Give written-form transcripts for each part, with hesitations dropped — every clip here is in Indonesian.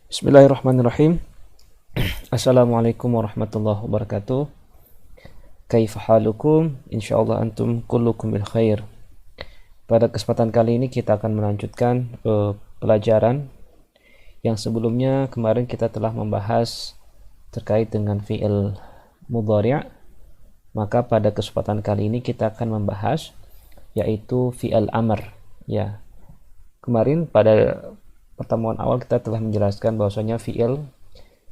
Bismillahirrahmanirrahim. Assalamualaikum warahmatullahi wabarakatuh. Kaifa halukum? Insyaallah antum kullukum bil khair. Pada kesempatan kali ini kita akan melanjutkan pelajaran yang sebelumnya. Kemarin kita telah membahas terkait dengan fi'il mudhari'. Maka pada kesempatan kali ini kita akan membahas yaitu fi'il amr, ya. Kemarin pada pertemuan awal kita telah menjelaskan bahwasanya fi'il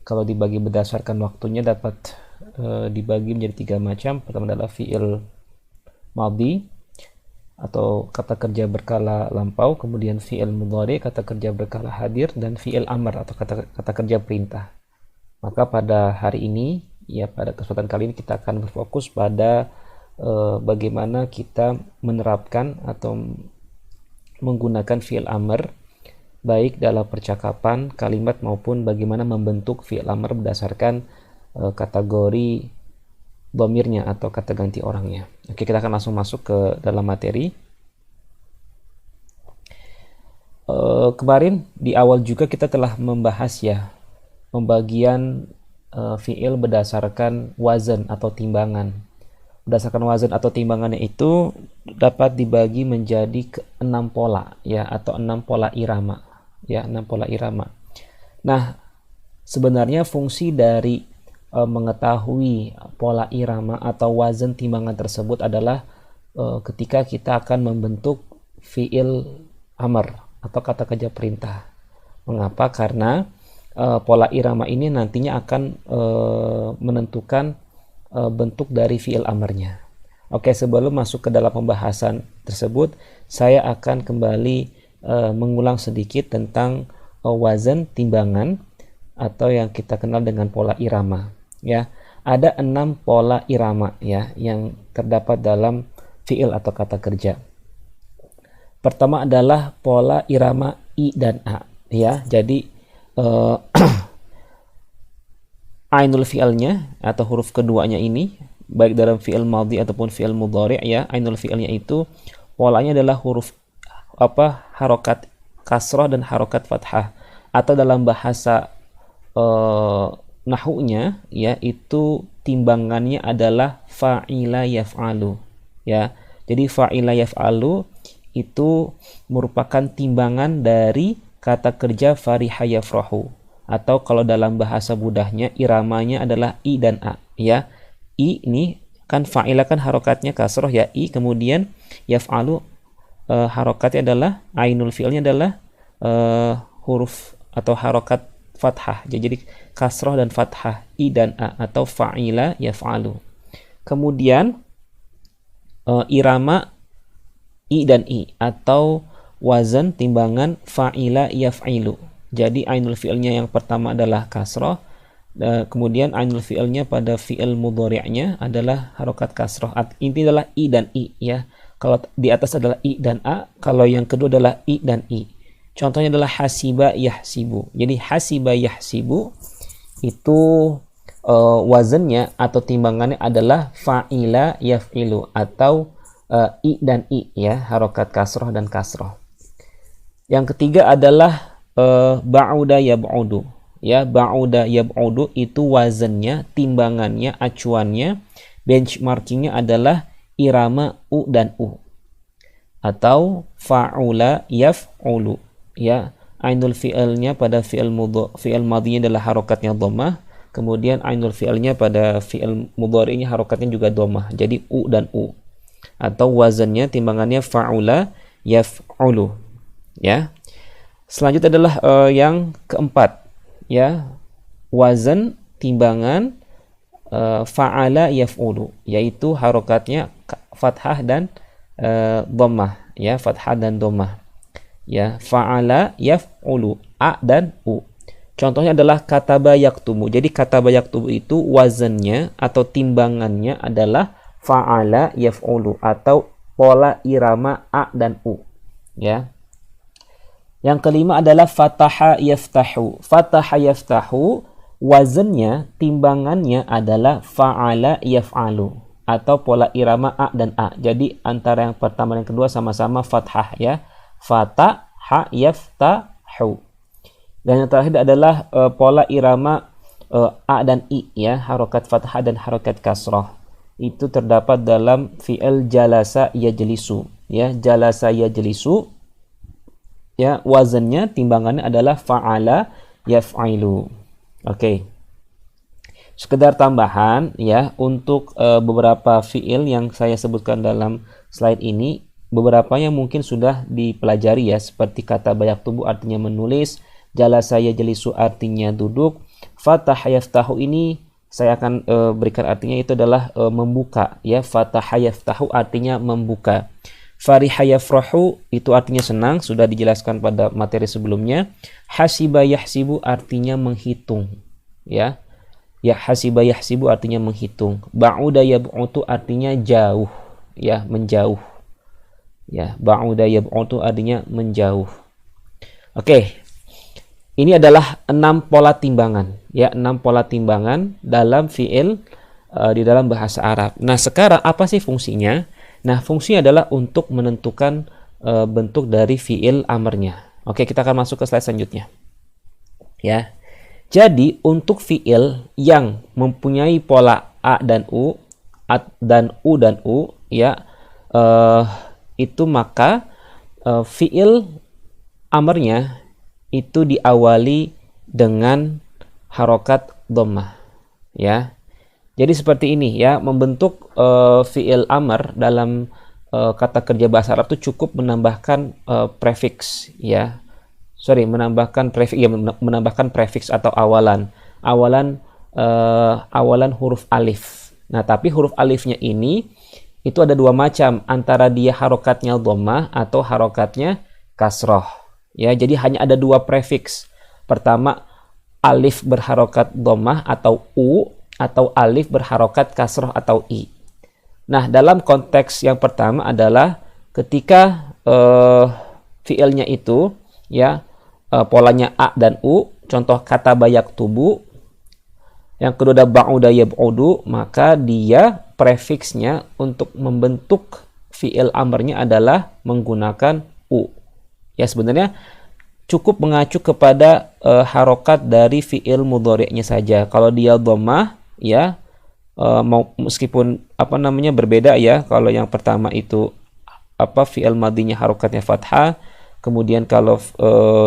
kalau dibagi berdasarkan waktunya dapat dibagi menjadi 3 macam. Pertama adalah fi'il madhi atau kata kerja berkala lampau, kemudian fi'il mudhari kata kerja berkala hadir, dan fi'il amr atau kata kerja perintah. Maka pada hari ini, ya pada kesempatan kali ini kita akan berfokus pada bagaimana kita menerapkan atau menggunakan fi'il amr baik dalam percakapan, kalimat, maupun bagaimana membentuk fi'il amr berdasarkan kategori dhamirnya atau kata ganti orangnya. Oke, kita akan langsung masuk ke dalam materi. Kemarin di awal juga kita telah membahas ya pembagian fi'il berdasarkan wazan atau timbangan. Berdasarkan wazan atau timbangannya itu dapat dibagi menjadi 6 pola ya, atau 6 pola irama. Ya, 6 pola irama. Nah, sebenarnya fungsi dari mengetahui pola irama atau wazan timbangan tersebut adalah ketika kita akan membentuk fi'il amr atau kata kerja perintah. Mengapa? Karena pola irama ini nantinya akan menentukan bentuk dari fi'il amrnya. Oke, sebelum masuk ke dalam pembahasan tersebut, saya akan kembali mengulang sedikit tentang wazan timbangan atau yang kita kenal dengan pola irama. Ya, ada 6 pola irama ya yang terdapat dalam fi'il atau kata kerja. Pertama adalah pola irama i dan a. Ya, jadi ainul fi'ilnya atau huruf keduanya ini baik dalam fi'il madhi ataupun fi'il mudhari' ya, ainul fi'ilnya itu polanya adalah huruf harokat kasrah dan harokat fathah, atau dalam bahasa nahwunya ya itu timbangannya adalah fa'ila yaf'alu ya. Jadi fa'ila yaf'alu itu merupakan timbangan dari kata kerja fariha yafrahu, atau kalau dalam bahasa mudahnya iramanya adalah i dan a ya. I ini kan fa'ila kan harokatnya kasrah ya, i, kemudian yaf'alu harokatnya adalah ainul fi'ilnya adalah huruf atau harokat fathah. Jadi kasrah dan fathah, i dan a, atau fa'ila yaf'alu. Kemudian irama i dan i atau wazan timbangan fa'ila yaf'ilu. Jadi ainul fi'ilnya yang pertama adalah kasrah, kemudian ainul fi'ilnya pada fi'il mudhari'nya adalah harokat kasrah. Inti adalah i dan i ya. Kalau di atas adalah i dan a, kalau yang kedua adalah i dan i. Contohnya adalah hasiba yahsibu. Jadi hasiba yahsibu itu wazannya atau timbangannya adalah fa'ila yaf'ilu atau i dan i ya, harokat kasroh dan kasroh. Yang ketiga adalah ba'uda yab'udu ya, ba'uda yab'udu itu wazannya, timbangannya, acuannya, benchmarkingnya adalah irama u dan u atau fa'ula yaf'ulu ya. Ainul fi'ilnya pada fi'il madhinya adalah harokatnya dhammah, kemudian ainul fi'ilnya pada fi'il mudhari'nya harokatnya juga dhammah. Jadi u dan u, atau wazannya timbangannya fa'ula yaf'ulu ya. Selanjutnya adalah yang keempat ya, wazan timbangan fa'ala yaf'ulu, yaitu harokatnya fathah dan dhammah ya, fathah dan dhammah ya, fa'ala yaf'ulu, a dan u. Contohnya adalah kataba yaktubu. Jadi kataba yaktubu itu wazannya atau timbangannya adalah fa'ala yaf'ulu atau pola irama a dan u ya. Yang kelima adalah fataha yaftahu. Fataha yaftahu wazannya, timbangannya adalah fa'ala yaf'alu atau pola irama a dan a. Jadi antara yang pertama dan yang kedua sama-sama fathah ya. Fataha yaftahu. Dan yang terakhir adalah pola irama a dan i, ya, harokat fathah dan harokat kasroh. Itu terdapat dalam fi'il jalasa yajlisu, ya, jalasa yajlisu, ya, wazannya, timbangannya adalah fa'ala yaf'ilu. Oke. Sekedar tambahan, ya, untuk beberapa fi'il yang saya sebutkan dalam slide ini, beberapanya mungkin sudah dipelajari, ya, seperti kata bayak tubuh artinya menulis, jalasa yajlisu artinya duduk, fatah yaftahu ini saya akan berikan artinya, itu adalah membuka, ya, fatah yaftahu artinya membuka. Fariha yafrahu itu artinya senang, sudah dijelaskan pada materi sebelumnya. Hasiba yahsibu artinya menghitung, ya. Ya, hasiba yahsibu artinya menghitung. Ba'uda yab'utu artinya jauh, ya, menjauh. Ya, ba'uda yab'utu artinya menjauh. Oke. Ini adalah 6 pola timbangan, ya, 6 pola timbangan dalam fi'il di dalam bahasa Arab. Nah, sekarang apa sih fungsinya? Nah, fungsinya adalah untuk menentukan bentuk dari fi'il amrnya. Oke, kita akan masuk ke slide selanjutnya. Ya. Jadi, untuk fi'il yang mempunyai pola a dan u, dan u, ya, itu maka fi'il amrnya itu diawali dengan harokat dhammah, ya. Jadi seperti ini, ya, membentuk fi'il amr dalam kata kerja bahasa Arab itu cukup menambahkan prefix, ya. Menambahkan prefix, ya, menambahkan prefix atau awalan huruf alif. Nah, tapi huruf alifnya ini itu ada dua macam, antara dia harokatnya dhammah atau harokatnya kasroh. Ya, jadi hanya ada dua prefix. Pertama, alif berharokat dhammah atau u, atau alif berharokat kasroh atau i. Nah, dalam konteks yang pertama adalah ketika fiilnya itu, ya, polanya a dan u, contoh kata bayak tubuh. Yang kedua ada ba'uda yab'udu, maka dia prefiksnya untuk membentuk fiil amrnya adalah menggunakan u. Ya, sebenarnya cukup mengacu kepada harokat dari fi'il mudhari'nya saja. Kalau dia dhammah, ya, meskipun berbeda, ya. Kalau yang pertama itu fi'il madinya harokatnya fathah, kemudian kalau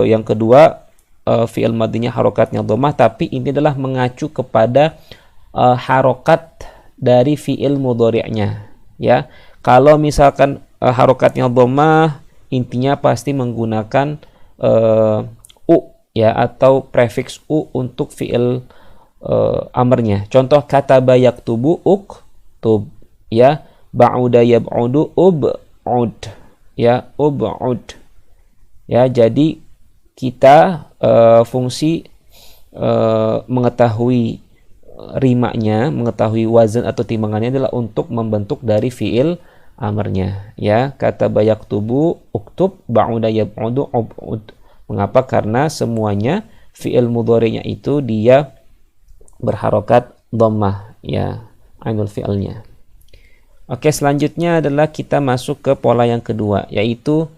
yang kedua fi'il madinya harokatnya dhammah, tapi ini adalah mengacu kepada harokat dari fi'il mudhari'nya, ya. Kalau misalkan harokatnya dhammah, intinya pasti menggunakan u, ya, atau prefix u untuk fi'il amrnya. Contoh kata bayak tubuh uktub, ya, ba'uda yab'udu ub'ud, ya, ub'ud. Ya, jadi kita fungsi mengetahui rimanya, mengetahui wazan atau timbangannya adalah untuk membentuk dari fi'il amrnya, ya. Kata bayak tubuh uktub ba'uda yab'udu ub'ud. Mengapa? Karena semuanya fi'il mudhari'nya itu dia berharokat dhammah, ya, ainul fi'ilnya. Oke, selanjutnya adalah kita masuk ke pola yang kedua, yaitu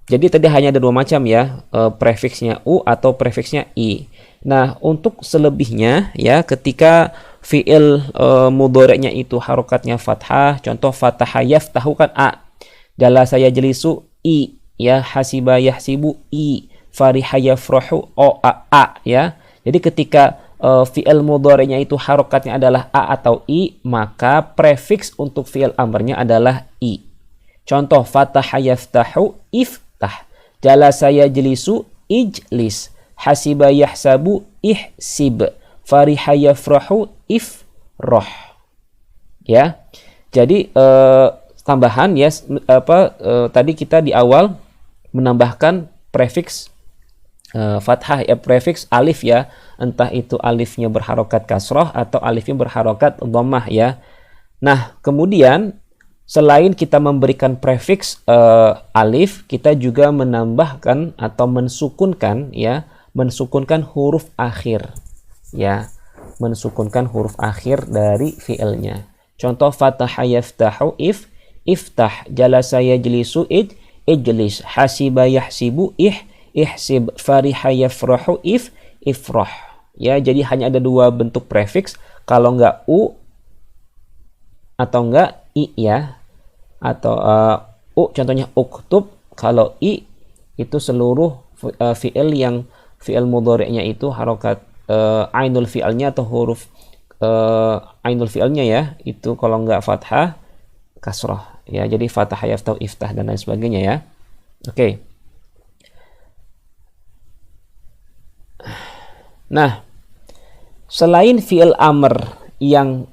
jadi tadi hanya ada dua macam, ya, prefiksnya u atau prefiksnya i. Nah, untuk selebihnya, ya, ketika fi'il mudhari'nya itu harokatnya fathah, contoh fathah yaftahu kan a, jalasa yajlisu i, ya, hasiba yahsibu i, fariha yafrahu o a, ya. Jadi ketika fi'il mudhari'nya itu harokatnya adalah a atau i, maka prefiks untuk fi'il amrnya adalah i. Contoh fathah yaftahu iftah, jalasa yajlisu ijlis, hasiba yahsabu ihsib, fariha yafrahu ifrah, ya. Jadi tambahan, ya, tadi kita di awal menambahkan prefiks fathah, ya, prefiks alif, ya, entah itu alifnya berharokat kasroh atau alifnya berharokat dhammah, ya. Nah, kemudian selain kita memberikan prefiks alif, kita juga menambahkan atau mensukunkan, ya, mensukunkan huruf akhir, ya, mensukunkan huruf akhir dari fiilnya. Contoh fataha yaftahu iftah, jalasa yajlisu ijlis, hasiba yahsibu ihsib, fariha yafrahu, ifrah. Ya, jadi hanya ada dua bentuk prefiks, kalau enggak u atau enggak i ya. Atau u contohnya uktub, kalau i itu seluruh fi'il yang fi'il mudhari'nya itu harokat ainul fi'ilnya atau huruf ainul fi'ilnya ya, itu kalau enggak fathah kasrah ya, jadi fathah yaftah iftah dan lain sebagainya ya. Oke. Nah, selain fi'il amr yang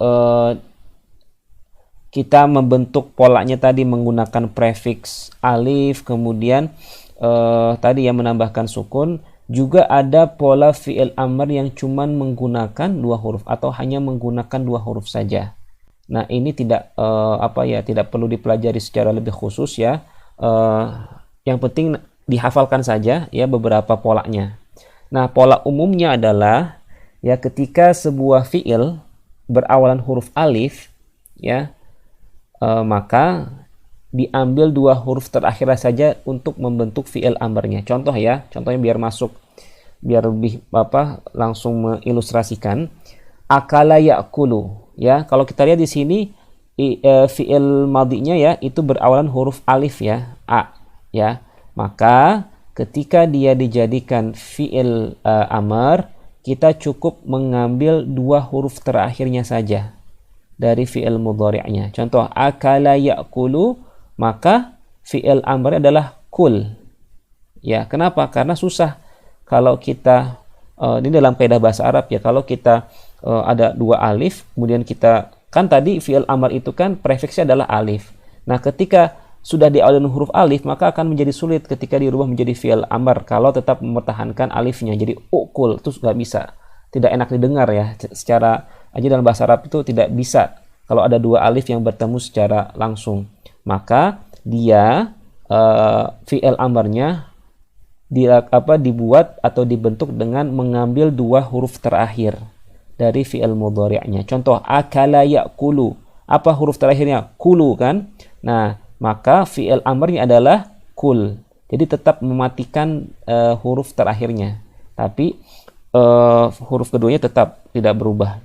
kita membentuk polanya tadi menggunakan prefiks alif, kemudian tadi yang menambahkan sukun, juga ada pola fi'il amr yang cuman menggunakan dua huruf atau hanya menggunakan dua huruf saja. Nah, ini tidak tidak perlu dipelajari secara lebih khusus ya. Yang penting dihafalkan saja ya beberapa polanya. Nah, pola umumnya adalah ya ketika sebuah fi'il berawalan huruf alif ya, maka diambil dua huruf terakhir saja untuk membentuk fi'il amrnya. Contoh ya, contohnya biar masuk, biar lebih langsung mengilustrasikan. Akala ya'kulu ya, kalau kita lihat di sini fi'il madinya ya itu berawalan huruf alif ya, a ya. Maka ketika dia dijadikan fi'il amr, kita cukup mengambil dua huruf terakhirnya saja dari fi'il mudhari'nya. Contoh akala ya'kulu, maka fi'il amr adalah kul. Ya, kenapa? Karena susah kalau kita ini dalam kaidah bahasa Arab ya, kalau kita ada dua alif, kemudian kita kan tadi fi'il amr itu kan prefiksnya adalah alif. Nah, ketika sudah diawali dengan huruf alif, maka akan menjadi sulit ketika dirubah menjadi fi'il amr kalau tetap mempertahankan alifnya. Jadi ukul itu nggak bisa, tidak enak didengar ya. Secara aja dalam bahasa Arab itu tidak bisa kalau ada dua alif yang bertemu secara langsung. Maka dia fi'il amrnya dibuat atau dibentuk dengan mengambil dua huruf terakhir dari fi'il mudhari'nya. Contoh akala ya'kulu, apa huruf terakhirnya? Kulu kan? Nah, maka fi'il amrnya adalah kul. Jadi tetap mematikan huruf terakhirnya, tapi huruf keduanya tetap tidak berubah.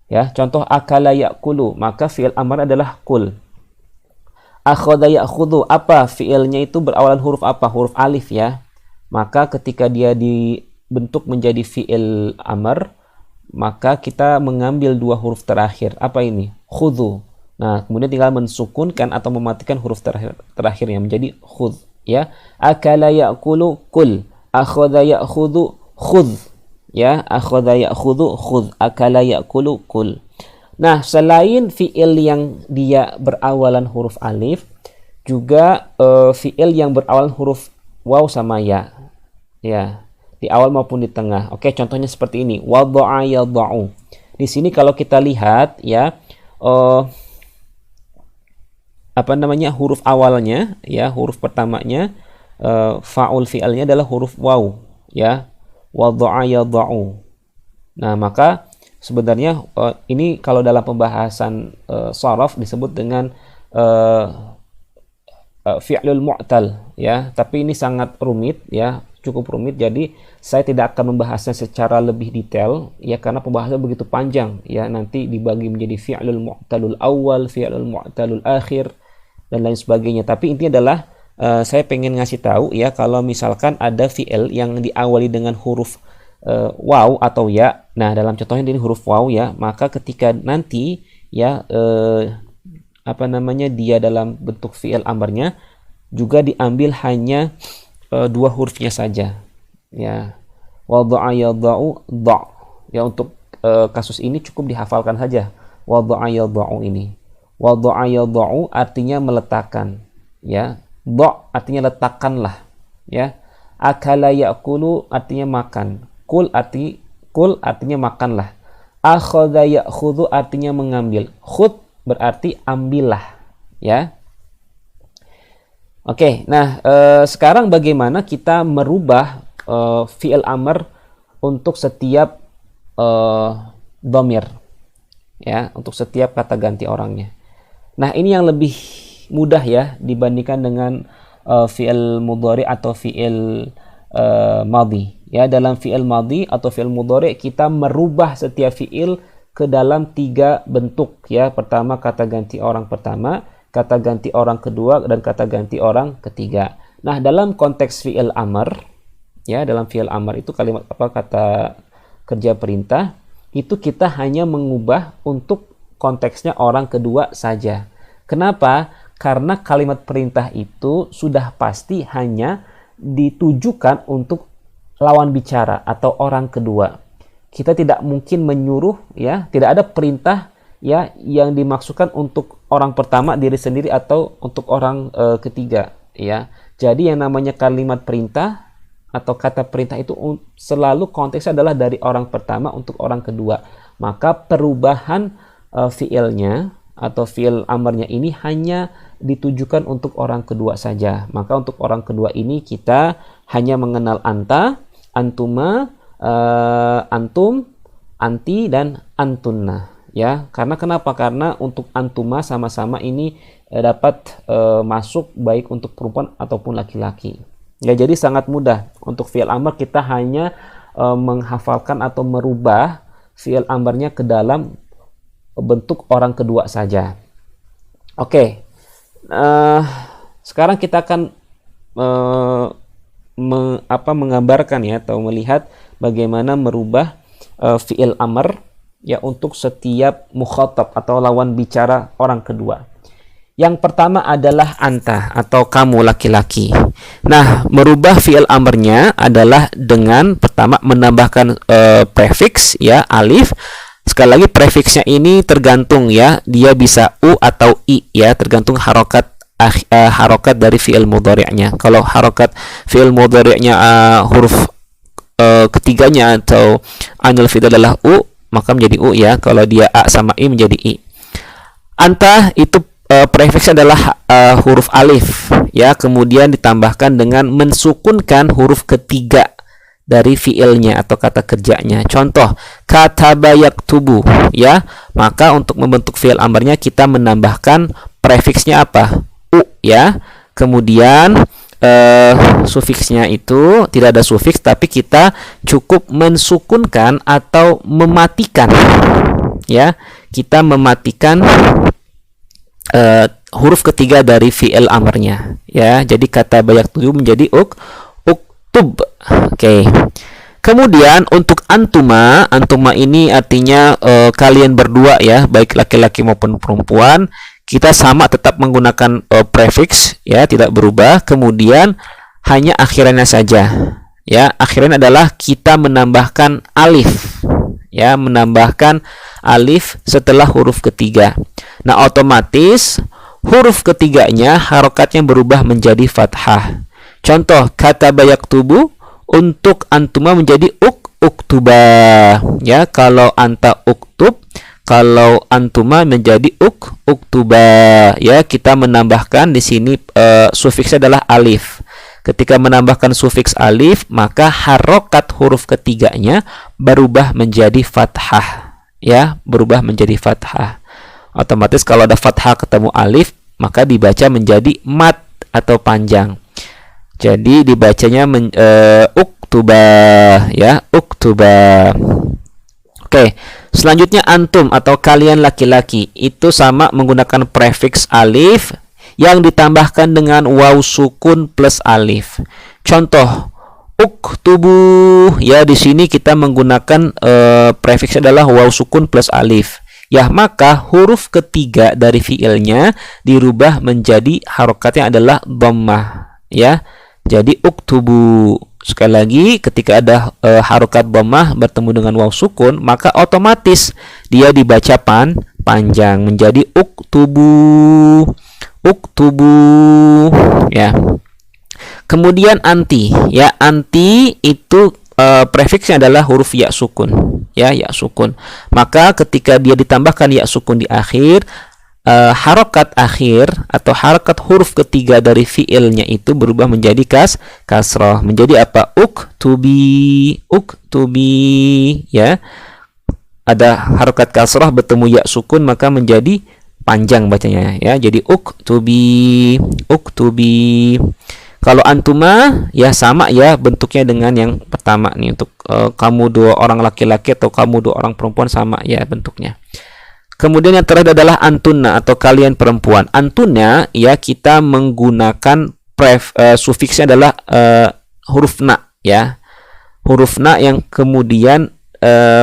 Ya, contoh akala ya'kulu, maka fi'il amr adalah kul. Akhadha ya'khudhu, apa fi'ilnya itu berawalan huruf apa? Huruf alif ya. Maka ketika dia dibentuk menjadi fi'il amr, maka kita mengambil dua huruf terakhir. Apa ini? Khudhu. Nah, kemudian tinggal mensukunkan atau mematikan huruf terakhirnya menjadi khudh ya. Akala ya'kulu kul, akhadha ya'khudhu khudh ya, akhadha ya'khudhu khudh, akala ya'kulu kul. Nah, selain fi'il yang dia berawalan huruf alif, juga fi'il yang berawalan huruf waw sama ya. Ya, di awal maupun di tengah. Oke, contohnya seperti ini. Wadha'a yadha'u. Di sini kalau kita lihat ya, huruf awalnya ya, huruf pertamanya fa'ul fi'ilnya adalah huruf waw ya. Wadha'a yadha'u. Nah, maka sebenarnya ini kalau dalam pembahasan sharaf disebut dengan fi'lul mu'tal ya, tapi ini sangat rumit ya, cukup rumit, jadi saya tidak akan membahasnya secara lebih detail ya, karena pembahasannya begitu panjang ya, nanti dibagi menjadi fi'lul mu'talul awal, fi'lul mu'talul akhir dan lain sebagainya. Tapi intinya adalah saya pengen ngasih tahu ya, kalau misalkan ada fi'il yang diawali dengan huruf waw atau ya, nah dalam contohnya ini huruf waw ya, maka ketika nanti ya dia dalam bentuk fi'il amrnya juga diambil hanya dua hurufnya saja ya. Wadha'a yadha'u dha ya, untuk kasus ini cukup dihafalkan saja wadha'a yadha'u ini. Wadha'a yadha'u artinya meletakkan ya, dha artinya letakkanlah ya. Akala ya'kulu artinya makan, kul artinya makanlah. Akhadha ya'khudhu artinya mengambil, khudh berarti ambillah ya. Oke, nah sekarang bagaimana kita merubah fi'il amr untuk setiap dhamir ya, untuk setiap kata ganti orangnya. Nah, ini yang lebih mudah ya dibandingkan dengan fi'il mudhari atau fi'il madhi. Ya, dalam fi'il madhi atau fi'il mudhari kita merubah setiap fi'il ke dalam 3 bentuk ya. Pertama kata ganti orang pertama, kata ganti orang kedua, dan kata ganti orang ketiga. Nah, dalam konteks fi'il amr ya, dalam fi'il amr itu kalimat kata kerja perintah itu kita hanya mengubah untuk konteksnya orang kedua saja. Kenapa? Karena kalimat perintah itu sudah pasti hanya ditujukan untuk lawan bicara atau orang kedua. Kita tidak mungkin menyuruh ya, tidak ada perintah ya yang dimaksudkan untuk orang pertama diri sendiri atau untuk orang ketiga ya. Jadi yang namanya kalimat perintah atau kata perintah itu selalu konteksnya adalah dari orang pertama untuk orang kedua. Maka perubahan fiilnya atau fiil amarnya ini hanya ditujukan untuk orang kedua saja. Maka untuk orang kedua ini kita hanya mengenal anta, antuma, antum, anti, dan antunna. Ya, karena kenapa? Karena untuk antuma sama-sama ini dapat masuk baik untuk perempuan ataupun laki-laki. Ya, jadi sangat mudah untuk fi'il amr kita hanya menghafalkan atau merubah fi'il amrnya ke dalam bentuk orang kedua saja. Oke, sekarang kita akan menggambarkan ya atau melihat bagaimana merubah fi'il amr ya untuk setiap mukhatab atau lawan bicara orang kedua. Yang pertama adalah anta atau kamu laki-laki. Nah, merubah fi'il amrnya adalah dengan pertama menambahkan prefix ya, alif. Sekali lagi prefiksnya ini tergantung ya, dia bisa u atau i ya, tergantung harokat dari fi'il mudhari'nya. Kalau harokat fi'il mudhari'nya huruf ketiganya atau ainul fi'il adalah u, maka menjadi u ya. Kalau dia a sama i menjadi i. Anta itu prefiksnya adalah huruf alif ya, kemudian ditambahkan dengan mensukunkan huruf ketiga dari fiilnya atau kata kerjanya. Contoh kataba yaktubu ya, maka untuk membentuk fiil amrnya kita menambahkan prefiksnya apa? U ya. Kemudian sufiksnya itu tidak ada sufiks, tapi kita cukup mensukunkan atau mematikan ya. Kita mematikan huruf ketiga dari fi'il amrnya ya. Jadi kata bayak tujuh menjadi uktub. Oke. Kemudian untuk antuma ini artinya kalian berdua ya, baik laki-laki maupun perempuan. Kita sama tetap menggunakan prefix ya, tidak berubah. Kemudian hanya akhirannya saja ya. Akhirannya adalah kita menambahkan alif ya, menambahkan alif setelah huruf ketiga. Nah, otomatis huruf ketiganya harokatnya berubah menjadi fathah. Contoh kata bayak tubuh untuk antuma menjadi uktuba ya. Kalau anta uktub, kalau antuma menjadi uktuba ya. Kita menambahkan di sini sufiksnya adalah alif. Ketika menambahkan sufiks alif, maka harokat huruf ketiganya berubah menjadi fathah ya, berubah menjadi fathah. Otomatis kalau ada fathah ketemu alif, maka dibaca menjadi mat atau panjang. Jadi dibacanya uktuba ya, uktuba. Oke, selanjutnya antum atau kalian laki-laki itu sama menggunakan prefiks alif yang ditambahkan dengan waw sukun plus alif. Contoh uktubu ya, di sini kita menggunakan prefiks adalah waw sukun plus alif. Ya, maka huruf ketiga dari fiilnya dirubah menjadi harokatnya adalah dhammah ya. Jadi uktubu. Sekali lagi, ketika ada harokat dhammah bertemu dengan waw sukun, maka otomatis dia dibaca panjang menjadi uktubu. Uktubu ya. Kemudian anti ya, anti itu prefiksnya adalah huruf ya sukun ya, ya sukun. Maka ketika dia ditambahkan ya sukun di akhir, harokat akhir atau harokat huruf ketiga dari fiilnya itu berubah menjadi kasroh, menjadi apa? Uktubi, uktubi ya. Ada harokat kasroh bertemu ya sukun, maka menjadi panjang bacanya ya. Jadi uktubi, uktubi. Kalau antuma ya sama ya bentuknya dengan yang pertama nih, untuk kamu dua orang laki-laki atau kamu dua orang perempuan sama ya bentuknya. Kemudian yang terakhir adalah antunna atau kalian perempuan. Antunna ya kita menggunakan sufiksnya adalah huruf na ya. Huruf na yang kemudian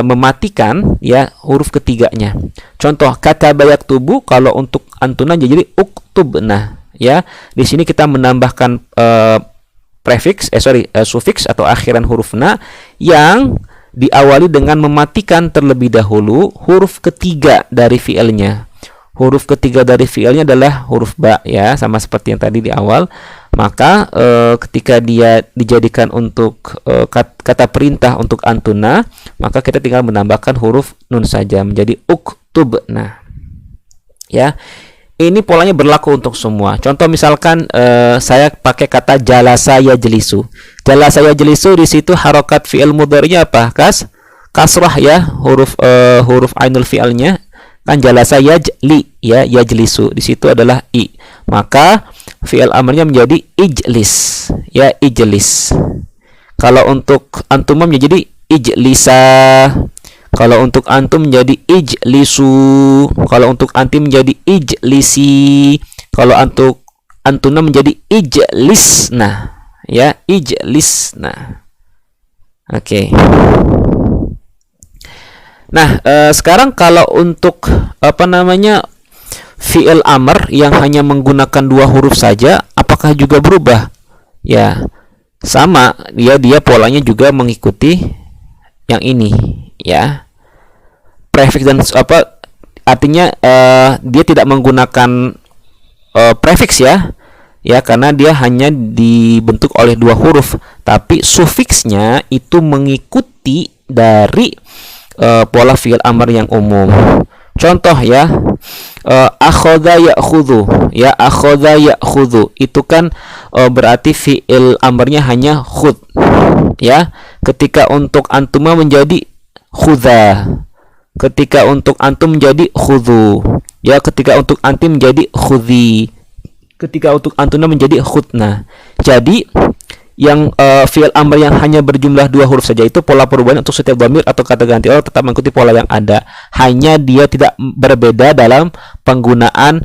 mematikan ya huruf ketiganya. Contoh kata bayak tubuh, kalau untuk antuna jadi uktubna ya. Di sini kita menambahkan sufiks atau akhiran huruf na yang diawali dengan mematikan terlebih dahulu huruf ketiga dari fiilnya. Huruf ketiga dari fiilnya adalah huruf ba ya, sama seperti yang tadi di awal. Maka ketika dia dijadikan untuk kata perintah untuk antuna, maka kita tinggal menambahkan huruf nun saja menjadi uktubna ya. Ini polanya berlaku untuk semua. Contoh misalkan saya pakai kata jalasa yajlisu. Jalasa yajlisu, di situ harokat fi'il mudhari'nya apa? Kasrah ya, huruf ainul fi'ilnya kan jalasa yajli ya, yajlisu. Di situ adalah i. Maka fi'il amrnya menjadi ijlis ya, ijlis. Kalau untuk antuma menjadi ijlisa. Kalau untuk antum menjadi ijlisu. Kalau untuk antim menjadi ijlisi. Kalau untuk antuna menjadi ijlisna ya, ijlisna. Oke. Nah, sekarang kalau untuk fi'il amr yang hanya menggunakan dua huruf saja, apakah juga berubah? Ya, sama, dia polanya juga mengikuti yang ini ya. Prefix dan artinya dia tidak menggunakan prefix ya. Ya, karena dia hanya dibentuk oleh dua huruf, tapi sufiksnya itu mengikuti dari pola fi'il amr yang umum. Contoh ya, akhadha ya'khudhu ya, akhadha ya'khudhu itu kan berarti fi'il amrnya hanya khud ya. Ketika untuk antuma menjadi khudha, ketika untuk antum menjadi khudhu ya, ketika untuk antim menjadi khudhi, ketika untuk antuna menjadi khutna. Jadi yang fi'il amr yang hanya berjumlah dua huruf saja itu pola perubahan untuk setiap dhamir atau kata ganti Allah tetap mengikuti pola yang ada, hanya dia tidak berbeda dalam penggunaan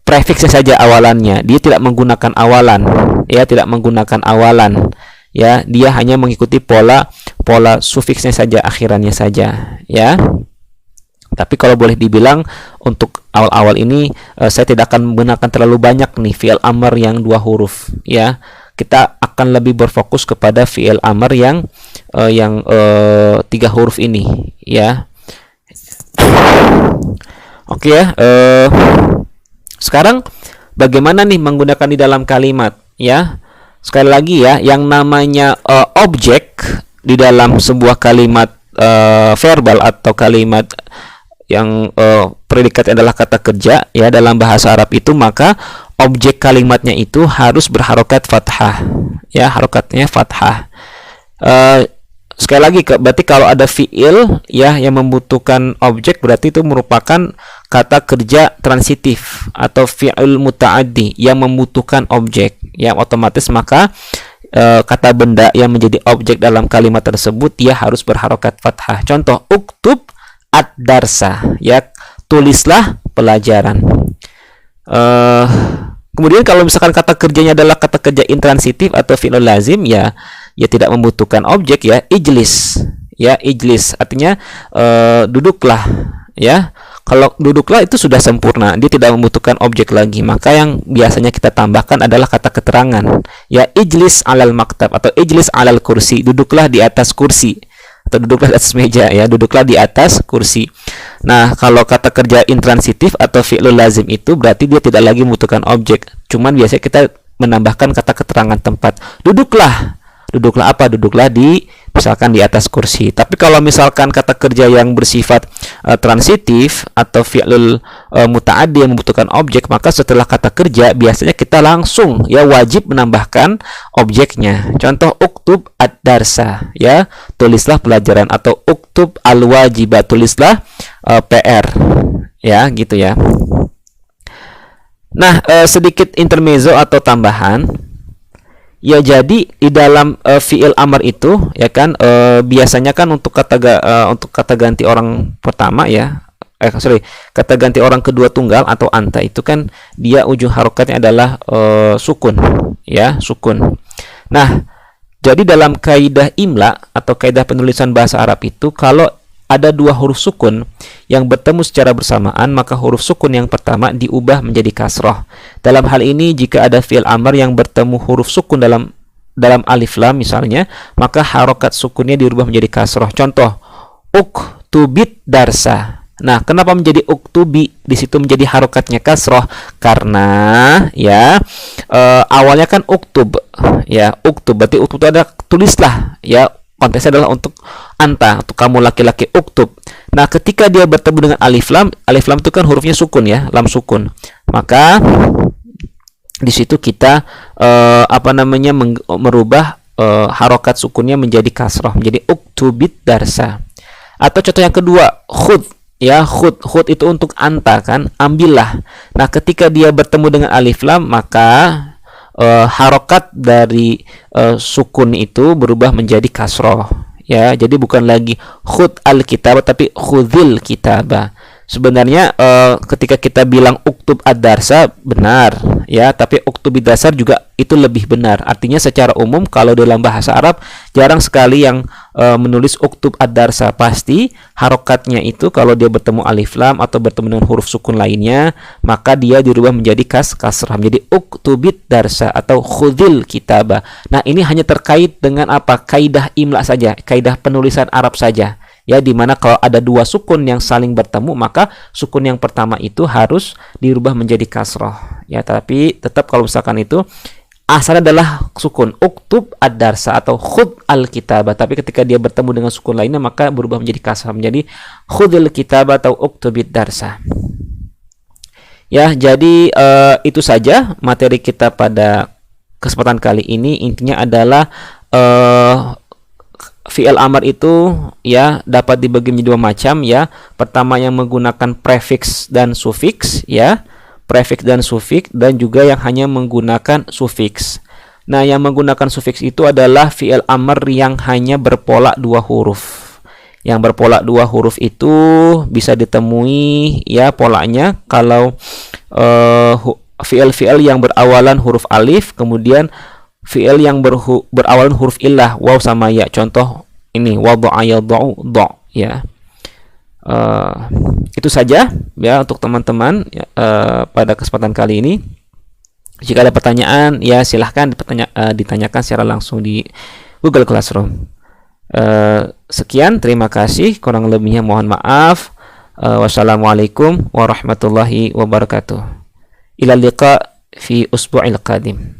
prefiksnya saja awalannya. Dia tidak menggunakan awalan ya, tidak menggunakan awalan ya, dia hanya mengikuti pola sufiksnya saja, akhirannya saja ya. Tapi kalau boleh dibilang untuk awal-awal ini saya tidak akan menggunakan terlalu banyak nih fi'il amr yang dua huruf ya. Kita akan lebih berfokus kepada fi'il amr yang tiga huruf ini ya. Oke ya. Sekarang bagaimana nih menggunakan di dalam kalimat ya? Sekali lagi ya, yang namanya objek di dalam sebuah kalimat verbal atau kalimat yang predikatnya adalah kata kerja ya dalam bahasa Arab itu, maka objek kalimatnya itu harus berharokat fathah ya, harokatnya fathah. Sekali lagi, berarti kalau ada fiil ya yang membutuhkan objek, berarti itu merupakan kata kerja transitif atau fi'il muta'addi yang membutuhkan objek, yang otomatis maka kata benda yang menjadi objek dalam kalimat tersebut dia harus berharokat fathah. Contoh, uktub ad-darsa ya, tulislah pelajaran. Kemudian kalau misalkan kata kerjanya adalah kata kerja intransitif atau fi'il lazim ya tidak membutuhkan objek ya, ijlis ya, ijlis artinya duduklah ya. Kalau duduklah itu sudah sempurna, dia tidak membutuhkan objek lagi. Maka yang biasanya kita tambahkan adalah kata keterangan ya, ijlis alal maktab atau ijlis alal kursi, duduklah di atas kursi atau duduklah di atas meja ya, duduklah di atas kursi. Nah, kalau kata kerja intransitif atau fi'lul lazim itu berarti dia tidak lagi membutuhkan objek. Cuman biasanya kita menambahkan kata keterangan tempat. Duduklah apa? Duduklah di misalkan di atas kursi. Tapi kalau misalkan kata kerja yang bersifat transitif atau fi'lul muta'addi yang membutuhkan objek, maka setelah kata kerja biasanya kita langsung ya wajib menambahkan objeknya. Contoh, uktub ad-darsa ya, tulislah pelajaran, atau uktub al-wajibat, tulislah PR ya, gitu ya. Nah, sedikit intermezzo atau tambahan. Ya, jadi di dalam fiil amr itu ya kan, biasanya kan untuk kata ganti orang pertama ya, sorry, kata ganti orang kedua tunggal atau anta itu kan dia ujung harokatnya adalah sukun ya, sukun. Nah, jadi dalam kaidah imla atau kaidah penulisan bahasa Arab itu, kalau ada dua huruf sukun yang bertemu secara bersamaan, maka huruf sukun yang pertama diubah menjadi kasroh. Dalam hal ini, jika ada fi'il amr yang bertemu huruf sukun dalam alif lam misalnya, maka harokat sukunnya dirubah menjadi kasroh. Contoh, uktubit darsa. Nah, kenapa menjadi uktubi di situ menjadi harokatnya kasroh? Karena ya awalnya kan uktub ya, uktub berarti uktub itu ada tulislah ya, konteksnya adalah untuk anta, untuk kamu laki-laki, uktub. Nah, ketika dia bertemu dengan alif lam itu kan hurufnya sukun ya, lam sukun. Maka di situ kita merubah harokat sukunnya menjadi kasroh, menjadi uktubit darsa. Atau contoh yang kedua, khud ya, khud itu untuk anta kan, ambillah. Nah, ketika dia bertemu dengan alif lam, maka harokat dari sukun itu berubah menjadi kasroh ya, jadi bukan lagi khud al kitab tapi khudil kitabah. Sebenarnya ketika kita bilang uktub ad-darsa benar ya, tapi uktub ad-dasar juga itu lebih benar. Artinya secara umum kalau dalam bahasa Arab jarang sekali yang menulis uktub ad-darsa. Pasti harokatnya itu kalau dia bertemu alif lam atau bertemu dengan huruf sukun lainnya, maka dia dirubah menjadi kasrah, menjadi uktubit darsa atau khudil kitabah. Nah, ini hanya terkait dengan apa? Kaidah imla saja, kaidah penulisan Arab saja. Ya, dimana kalau ada dua sukun yang saling bertemu, maka sukun yang pertama itu harus dirubah menjadi kasroh ya, tapi tetap kalau misalkan itu asalnya adalah sukun uktub ad-darsa atau khud al-kitabah, tapi ketika dia bertemu dengan sukun lainnya maka berubah menjadi kasrah menjadi khudil kitabah atau uktubid darsa ya. Jadi itu saja materi kita pada kesempatan kali ini. Intinya adalah fi'il amr itu ya dapat dibagi menjadi dua macam ya. Pertama yang menggunakan prefiks dan sufiks ya, prefiks dan sufiks, dan juga yang hanya menggunakan sufiks. Nah, yang menggunakan sufiks itu adalah fi'il amr yang hanya berpola dua huruf. Yang berpola dua huruf itu bisa ditemui ya polanya kalau fi'il yang berawalan huruf alif, kemudian fi'il yang berawalan huruf illah waw sama ya. Contoh ini wada'a yada'u dha ya. Itu saja ya untuk teman-teman ya, pada kesempatan kali ini. Jika ada pertanyaan ya silahkan ditanyakan secara langsung di Google Classroom. Sekian, terima kasih, kurang lebihnya mohon maaf. Wassalamualaikum warahmatullahi wabarakatuh. Ila liqa fi usbu'il qadim.